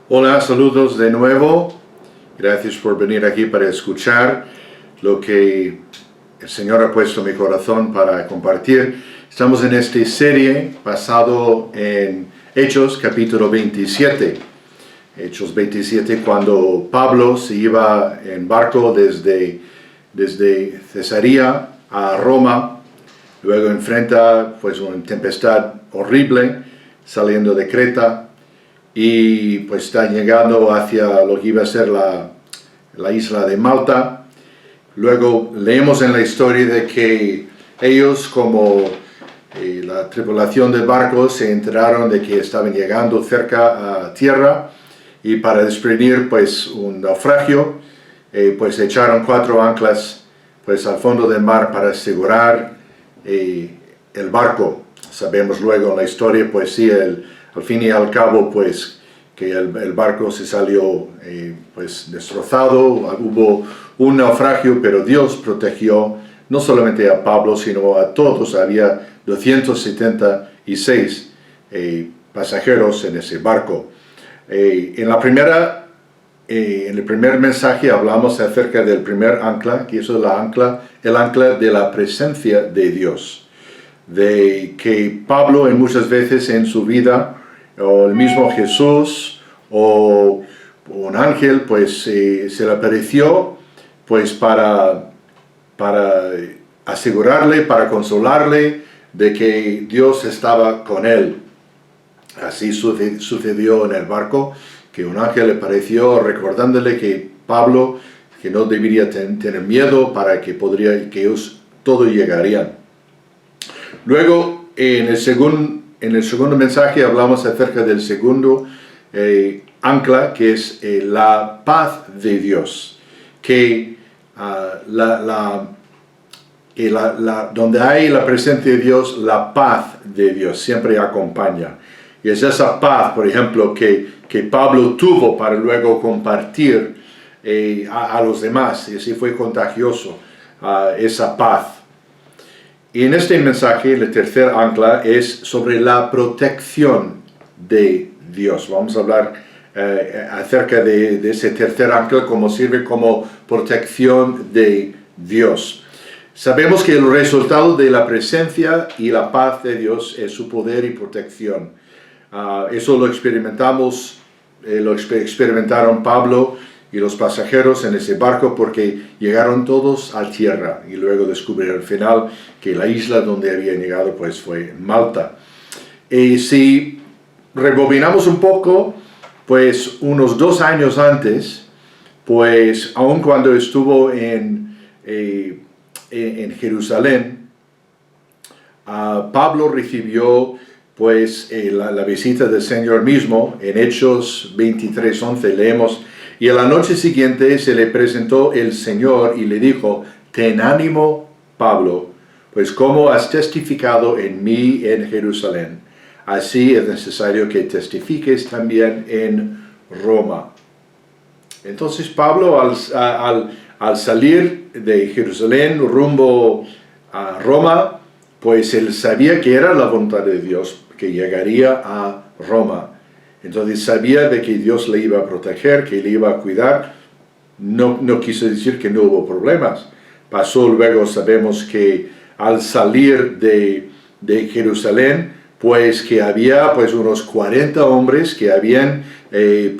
Hola, saludos de nuevo. Gracias por venir aquí para escuchar lo que el Señor ha puesto en mi corazón para compartir. Estamos en esta serie basado en Hechos capítulo 27. Hechos 27, cuando Pablo se iba en barco desde Cesarea a Roma. Luego enfrenta pues una tempestad horrible saliendo de Creta. Y pues está llegando hacia lo que iba a ser la isla de Malta. Luego leemos en la historia de que ellos, como la tripulación del barco, se enteraron de que estaban llegando cerca a tierra, y para desprevenir pues un naufragio, pues echaron 4 anclas pues al fondo del mar para asegurar el barco. Sabemos luego en la historia pues sí, al fin y al cabo, pues, que el barco se salió pues destrozado, hubo un naufragio, pero Dios protegió no solamente a Pablo, sino a todos. Había 276 pasajeros en ese barco. En el primer mensaje hablamos acerca del primer ancla, que eso es el ancla de la presencia de Dios. De que Pablo muchas veces en su vida, o el mismo Jesús, o un ángel, pues se le apareció pues para asegurarle, para consolarle de que Dios estaba con él. Así sucedió en el barco, que un ángel le apareció recordándole que Pablo, que no debería tener miedo, para que ellos todos llegarían. Luego, en el segundo mensaje hablamos acerca del segundo ancla, que es la paz de Dios. Que donde hay la presencia de Dios, la paz de Dios siempre acompaña. Y es esa paz, por ejemplo, que Pablo tuvo para luego compartir a los demás. Y así fue contagioso esa paz. Y en este mensaje, el tercer ancla es sobre la protección de Dios. Vamos a hablar acerca de ese tercer ancla, cómo sirve como protección de Dios. Sabemos que el resultado de la presencia y la paz de Dios es su poder y protección. Eso lo experimentaron Pablo y los pasajeros en ese barco, porque llegaron todos a tierra y luego descubrieron al final que la isla donde habían llegado pues fue Malta. Y si rebobinamos un poco, pues unos 2 años antes, pues aun cuando estuvo en Jerusalén, Pablo recibió pues la visita del Señor mismo. En Hechos 23:11 leemos: y a la noche siguiente se le presentó el Señor y le dijo: ten ánimo, Pablo, pues como has testificado en mí en Jerusalén, así es necesario que testifiques también en Roma. Entonces Pablo, al salir de Jerusalén rumbo a Roma, pues él sabía que era la voluntad de Dios, que llegaría a Roma. Entonces sabía de que Dios le iba a proteger, que le iba a cuidar. No quiso decir que no hubo problemas. Pasó luego, sabemos que al salir de Jerusalén, pues que había pues unos 40 hombres que habían se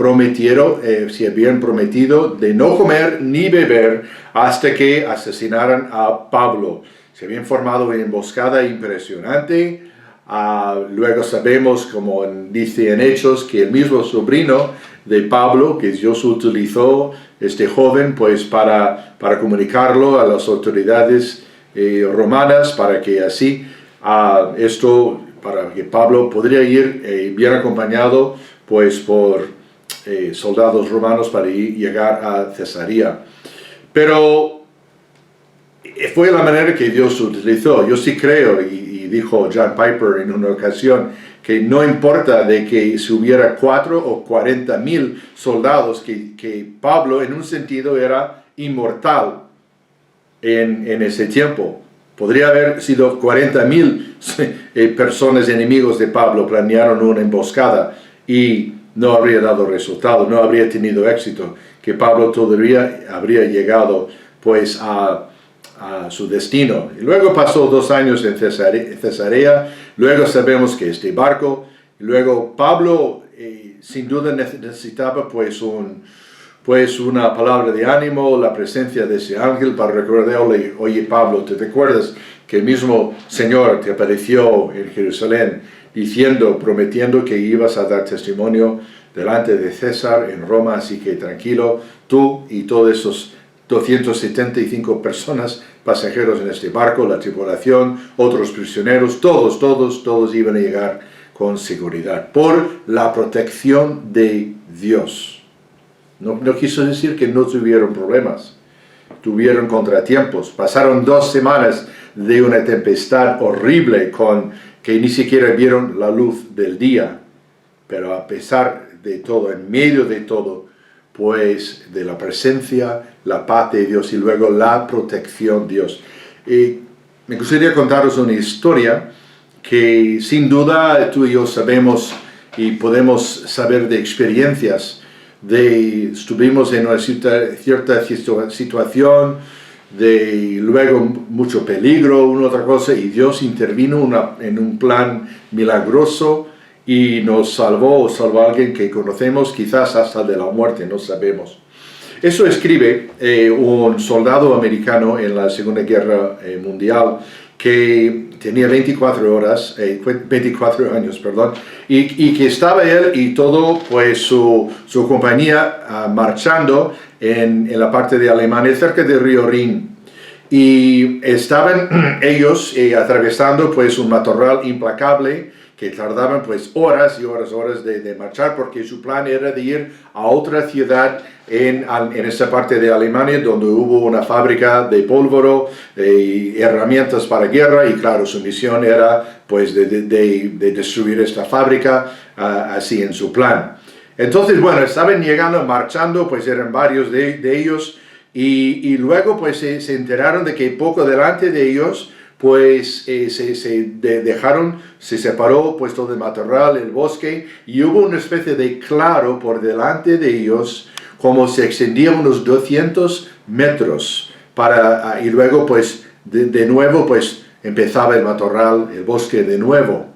habían prometido de no comer ni beber hasta que asesinaran a Pablo. Se habían formado una emboscada impresionante. Luego sabemos, como dice en Hechos, que el mismo sobrino de Pablo, que Dios utilizó, este joven, pues para comunicarlo a las autoridades romanas, para que así para que Pablo podría ir bien acompañado pues por soldados romanos para llegar a Cesarea. Pero fue la manera que Dios utilizó. Yo sí creo, y dijo John Piper en una ocasión, que no importa de que si hubiera 4 o 40,000 soldados, que Pablo en un sentido era inmortal en ese tiempo. Podría haber sido 40,000 personas enemigos de Pablo, planearon una emboscada y no habría dado resultado, no habría tenido éxito, que Pablo todavía habría llegado pues a su destino. Y luego pasó 2 años en Cesarea, luego sabemos que este barco, y luego Pablo sin duda necesitaba pues una palabra de ánimo, la presencia de ese ángel para recordarle, oye Pablo, ¿te recuerdas que el mismo Señor te apareció en Jerusalén diciendo, prometiendo que ibas a dar testimonio delante de César en Roma, así que tranquilo, tú y todos esos 275 personas, pasajeros en este barco, la tripulación, otros prisioneros, todos iban a llegar con seguridad, por la protección de Dios. No quiso decir que no tuvieron problemas, tuvieron contratiempos, pasaron 2 semanas de una tempestad horrible que ni siquiera vieron la luz del día, pero a pesar de todo, en medio de todo, pues de la presencia, la paz de Dios y luego la protección de Dios. Y me gustaría contaros una historia que sin duda tú y yo sabemos y podemos saber de experiencias. Estuvimos en una cierta situación, de luego mucho peligro, una otra cosa, y Dios intervino en un plan milagroso y nos salvó a alguien que conocemos, quizás hasta de la muerte, no sabemos. Eso escribe un soldado americano en la Segunda Guerra Mundial que tenía 24 años, y que estaba él y todo, pues su compañía marchando en la parte de Alemania, cerca del río Rin. Y estaban ellos atravesando pues un matorral implacable, que tardaban pues horas y horas de marchar, porque su plan era de ir a otra ciudad en esa parte de Alemania donde hubo una fábrica de pólvora y herramientas para guerra, y claro, su misión era pues de destruir esta fábrica, así en su plan. Entonces, bueno, estaban llegando, marchando, pues eran varios de ellos, y luego pues se enteraron de que poco delante de ellos pues se separó pues todo el matorral, el bosque, y hubo una especie de claro por delante de ellos, como se extendía unos 200 metros, y luego pues de nuevo pues empezaba el matorral, el bosque de nuevo.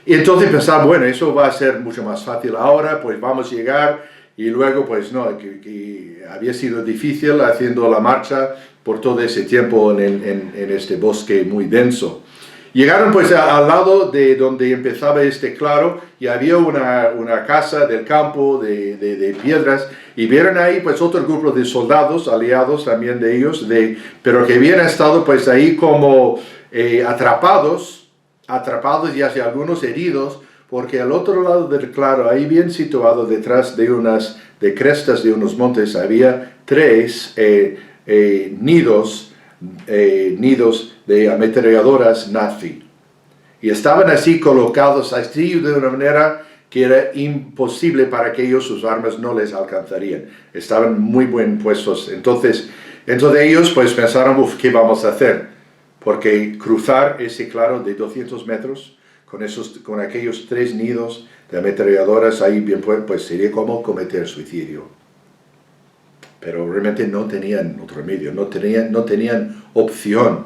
Y entonces pensaban, bueno, eso va a ser mucho más fácil ahora, pues vamos a llegar, y luego pues no, que había sido difícil haciendo la marcha por todo ese tiempo en este bosque muy denso. Llegaron pues al lado de donde empezaba este claro, y había una casa del campo de piedras, y vieron ahí pues otro grupo de soldados, aliados también de ellos, pero que habían estado pues ahí como atrapados y hasta algunos heridos, porque al otro lado del claro, ahí bien situado detrás de crestas de unos montes, había 3 nidos de ametralladoras nazi. Y estaban así colocados así de una manera que era imposible para que ellos, sus armas no les alcanzarían. Estaban muy bien puestos. Entonces ellos pues pensaron, ¿qué vamos a hacer? Porque cruzar ese claro de 200 metros con aquellos 3 nidos de ametralladoras ahí bien pues sería como cometer suicidio. Pero realmente no tenían otro remedio, no tenían opción.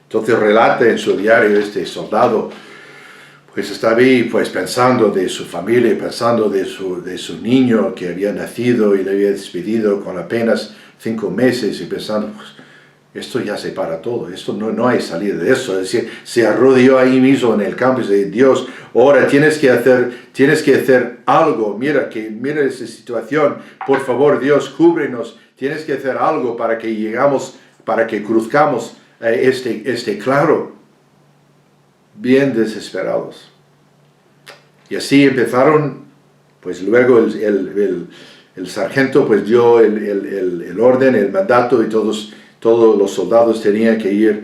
Entonces relata en su diario este soldado, pues estaba ahí pues pensando de su familia, pensando de su niño que había nacido y le había despedido con apenas 5 meses, y pensando, pues, esto ya se para todo, esto no hay salida de eso. Es decir, se arrodilló ahí mismo en el campo y dice, Dios, ahora tienes que hacer algo, mira esa situación, por favor Dios, cúbrenos, tienes que hacer algo para que cruzcamos este claro. Bien desesperados. Y así empezaron, pues luego el sargento pues dio el orden, el mandato, y todos los soldados tenían que ir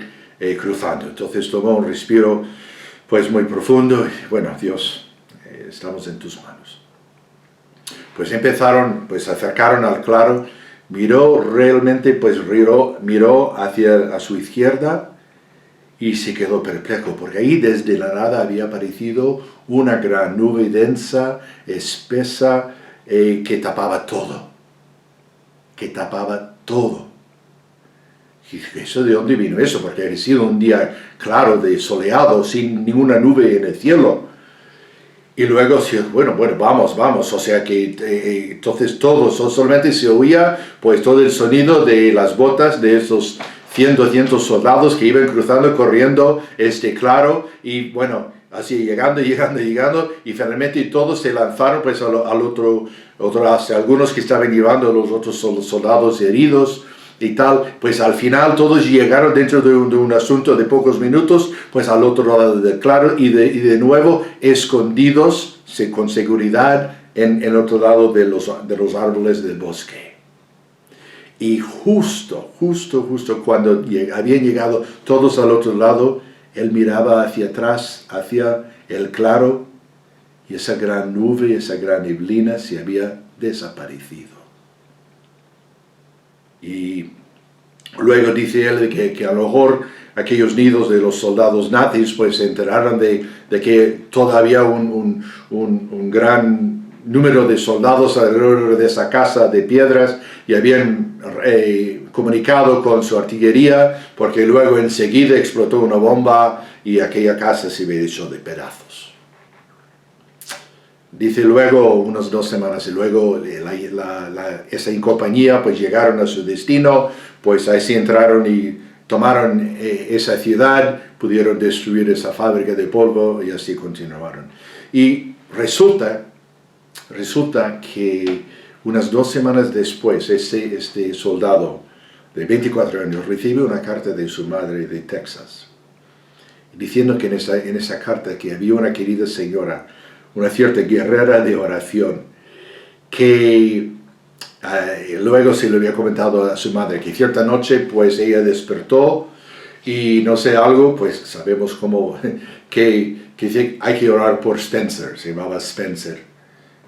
cruzando. Entonces tomó un respiro pues muy profundo, y bueno, Dios, estamos en tus manos. Pues se acercaron al claro, miró a su izquierda, y se quedó perplejo, porque ahí desde la nada había aparecido una gran nube densa, espesa, que tapaba todo. Que tapaba todo. Y ¿eso de dónde vino eso? Porque había sido un día claro, de soleado, sin ninguna nube en el cielo. Y luego, bueno, vamos, o sea que entonces todo, solamente se oía pues todo el sonido de las botas de esos 100, 200 soldados que iban cruzando, corriendo, claro, y bueno, así llegando, y finalmente todos se lanzaron pues al otro, hacia algunos que estaban llevando a los otros soldados heridos, y tal, pues al final todos llegaron dentro de un asunto de pocos minutos, pues al otro lado del claro y de nuevo escondidos con seguridad en el otro lado de los árboles del bosque. Y justo cuando habían llegado todos al otro lado, él miraba hacia atrás, hacia el claro, y esa gran nube, esa gran neblina se había desaparecido. Y luego dice él que a lo mejor aquellos nidos de los soldados nazis pues se enteraron de que todavía un gran número de soldados alrededor de esa casa de piedras y habían comunicado con su artillería, porque luego enseguida explotó una bomba y aquella casa se había hecho de pedazos. Dice luego, unas 2 semanas, y luego esa compañía pues llegaron a su destino, pues ahí sí entraron y tomaron esa ciudad, pudieron destruir esa fábrica de polvo y así continuaron. Y resulta que unas 2 semanas después, este soldado de 24 años recibe una carta de su madre de Texas, diciendo que en esa carta que había una querida señora, una cierta guerrera de oración, que luego se lo había comentado a su madre, que cierta noche pues ella despertó y no sé algo, pues sabemos cómo, que hay que orar por Spencer, se llamaba Spencer.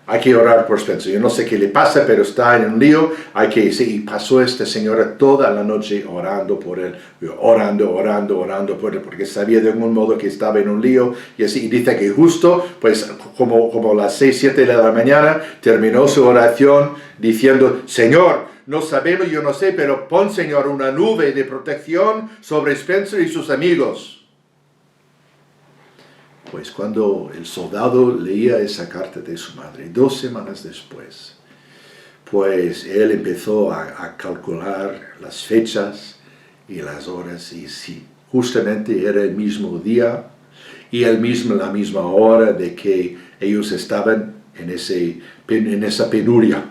Hay que orar por Spencer. Yo no sé qué le pasa, pero está en un lío. Y pasó esta señora toda la noche orando por él, orando por él, porque sabía de algún modo que estaba en un lío. Y así, y dice que justo, pues como a las 6, 7 de la mañana, terminó su oración diciendo: Señor, no sabemos, yo no sé, pero pon, Señor, una nube de protección sobre Spencer y sus amigos. Pues cuando el soldado leía esa carta de su madre, 2 semanas después, pues él empezó a calcular las fechas y las horas, y sí, justamente era el mismo día y la misma hora de que ellos estaban en esa penuria.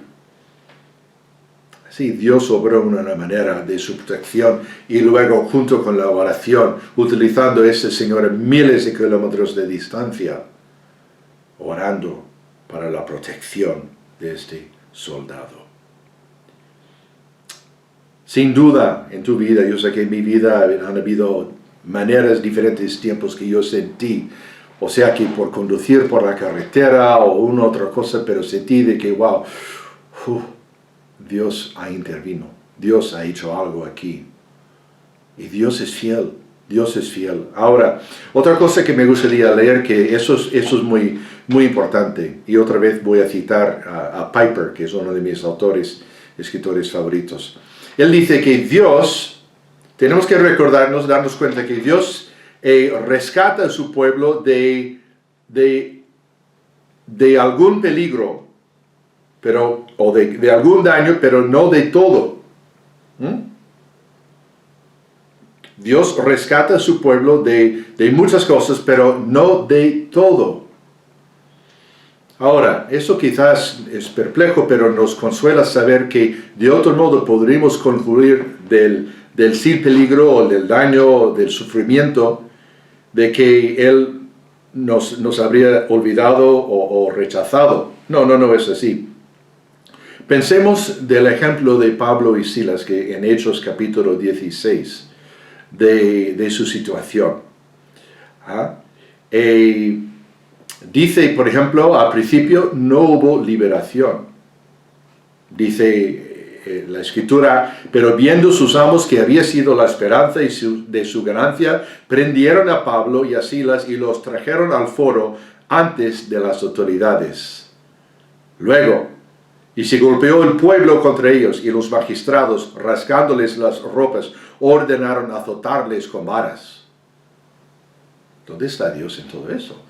Sí, Dios obró una manera de su protección, y luego junto con la oración, utilizando a ese Señor a miles de kilómetros de distancia, orando para la protección de este soldado. Sin duda, en tu vida, yo sé que en mi vida han habido maneras, diferentes tiempos que yo sentí, o sea que por conducir por la carretera o una otra cosa, pero sentí de que, wow, Dios ha intervenido, Dios ha hecho algo aquí. Y Dios es fiel, Dios es fiel. Ahora, otra cosa que me gustaría leer, que eso es muy, muy importante, y otra vez voy a citar a Piper, que es uno de mis escritores favoritos. Él dice que Dios, tenemos que darnos cuenta que Dios rescata a su pueblo de algún peligro, o de algún daño, pero no de todo. Dios rescata a su pueblo de muchas cosas, pero no de todo. Ahora, eso quizás es perplejo, pero nos consuela saber que de otro modo podríamos concluir del sin peligro, o del daño, o del sufrimiento, de que Él nos habría olvidado o rechazado. No es así. Pensemos del ejemplo de Pablo y Silas, que en Hechos capítulo 16, de su situación. Dice, por ejemplo, al principio no hubo liberación. Dice la escritura, pero viendo sus amos que había sido la esperanza de su ganancia, prendieron a Pablo y a Silas y los trajeron al foro antes de las autoridades. Luego, y se golpeó el pueblo contra ellos, y los magistrados, rasgándoles las ropas, ordenaron azotarles con varas. ¿Dónde está Dios en todo eso?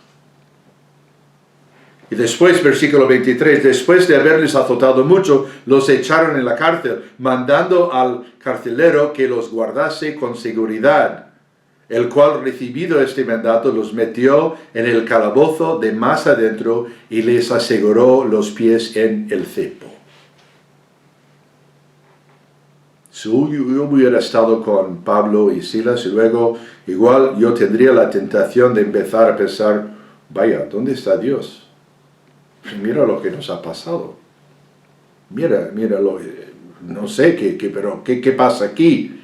Y después, versículo 23, después de haberles azotado mucho, los echaron en la cárcel, mandando al carcelero que los guardase con seguridad, el cual, recibido este mandato, los metió en el calabozo de más adentro y les aseguró los pies en el cepo. Si yo hubiera estado con Pablo y Silas, y luego igual yo tendría la tentación de empezar a pensar, vaya, ¿dónde está Dios? Mira lo que nos ha pasado. Mira, no sé pero ¿qué pasa aquí?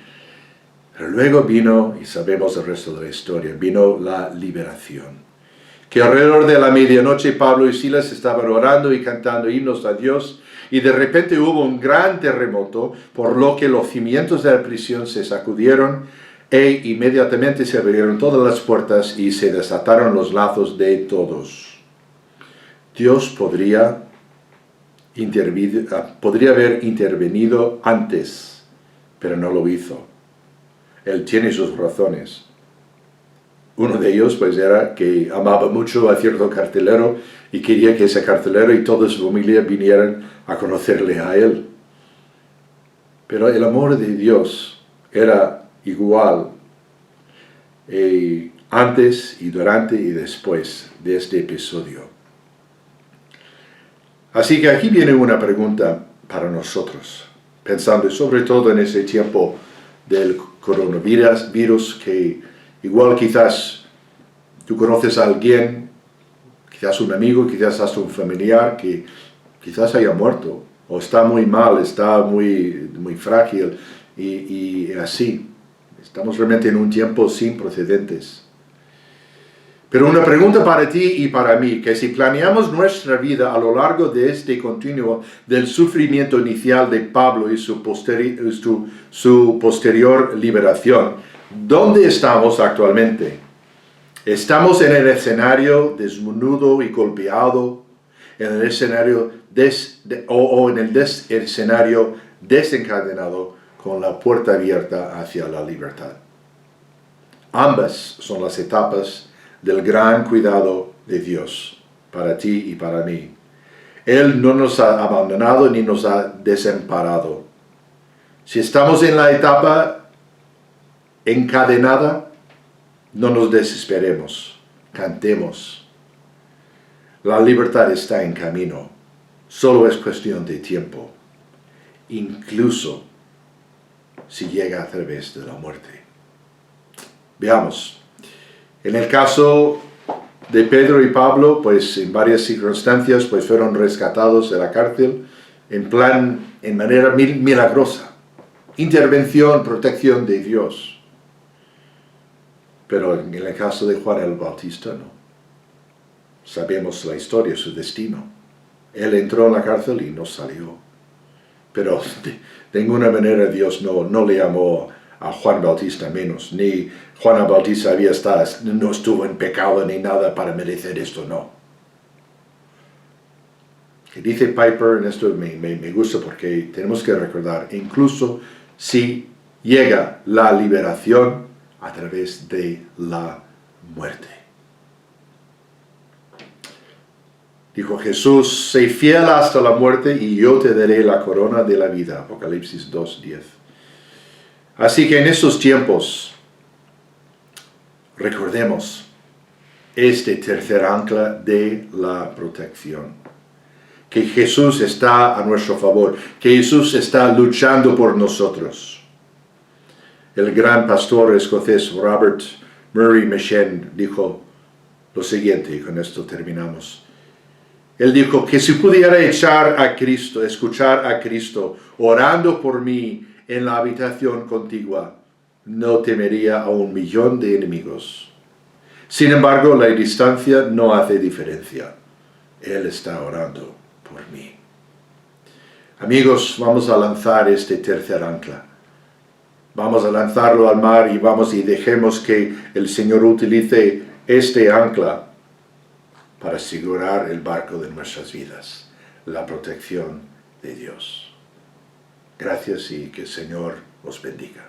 Pero luego vino, y sabemos el resto de la historia, vino la liberación. Que alrededor de la medianoche Pablo y Silas estaban orando y cantando himnos a Dios, y de repente hubo un gran terremoto, por lo que los cimientos de la prisión se sacudieron, e inmediatamente se abrieron todas las puertas y se desataron los lazos de todos. Dios podría haber intervenido antes, pero no lo hizo. Él tiene sus razones. Uno de ellos pues era que amaba mucho a cierto carcelero y quería que ese carcelero y toda su familia vinieran a conocerle a él. Pero el amor de Dios era igual antes y durante y después de este episodio. Así que aquí viene una pregunta para nosotros, pensando sobre todo en ese tiempo del coronavirus, que igual quizás tú conoces a alguien, quizás un amigo, quizás hasta un familiar que quizás haya muerto, o está muy mal, está muy frágil, y así. Estamos realmente en un tiempo sin precedentes. Pero una pregunta para ti y para mí, que si planeamos nuestra vida a lo largo de este continuo del sufrimiento inicial de Pablo y su posterior liberación, ¿dónde estamos actualmente? ¿Estamos en el escenario desnudo y golpeado, en el escenario escenario desencadenado con la puerta abierta hacia la libertad? Ambas son las etapas del gran cuidado de Dios para ti y para mí. Él no nos ha abandonado ni nos ha desamparado. Si estamos en la etapa encadenada, no nos desesperemos, cantemos. La libertad está en camino, solo es cuestión de tiempo, incluso si llega a través de la muerte. Veamos. En el caso de Pedro y Pablo, pues en varias circunstancias, pues fueron rescatados de la cárcel en manera milagrosa. Intervención, protección de Dios. Pero en el caso de Juan el Bautista, no. Sabemos la historia, su destino. Él entró en la cárcel y no salió. Pero de ninguna manera Dios no le amó a Juan Bautista menos, ni Juan Bautista no estuvo en pecado ni nada para merecer esto, no. Que dice Piper, en esto me gusta porque tenemos que recordar, incluso si llega la liberación a través de la muerte. Dijo Jesús, sé fiel hasta la muerte y yo te daré la corona de la vida. Apocalipsis 2:10. Así que en estos tiempos, recordemos este tercer ancla de la protección. Que Jesús está a nuestro favor, que Jesús está luchando por nosotros. El gran pastor escocés Robert Murray M'Cheyne dijo lo siguiente, y con esto terminamos. Él dijo que si pudiera escuchar a Cristo orando por mí en la habitación contigua, no temería a 1,000,000 de enemigos. Sin embargo, la distancia no hace diferencia. Él está orando por mí. Amigos, vamos a lanzar este tercer ancla. Vamos a lanzarlo al mar y dejemos que el Señor utilice este ancla para asegurar el barco de nuestras vidas, la protección de Dios. Gracias y que el Señor os bendiga.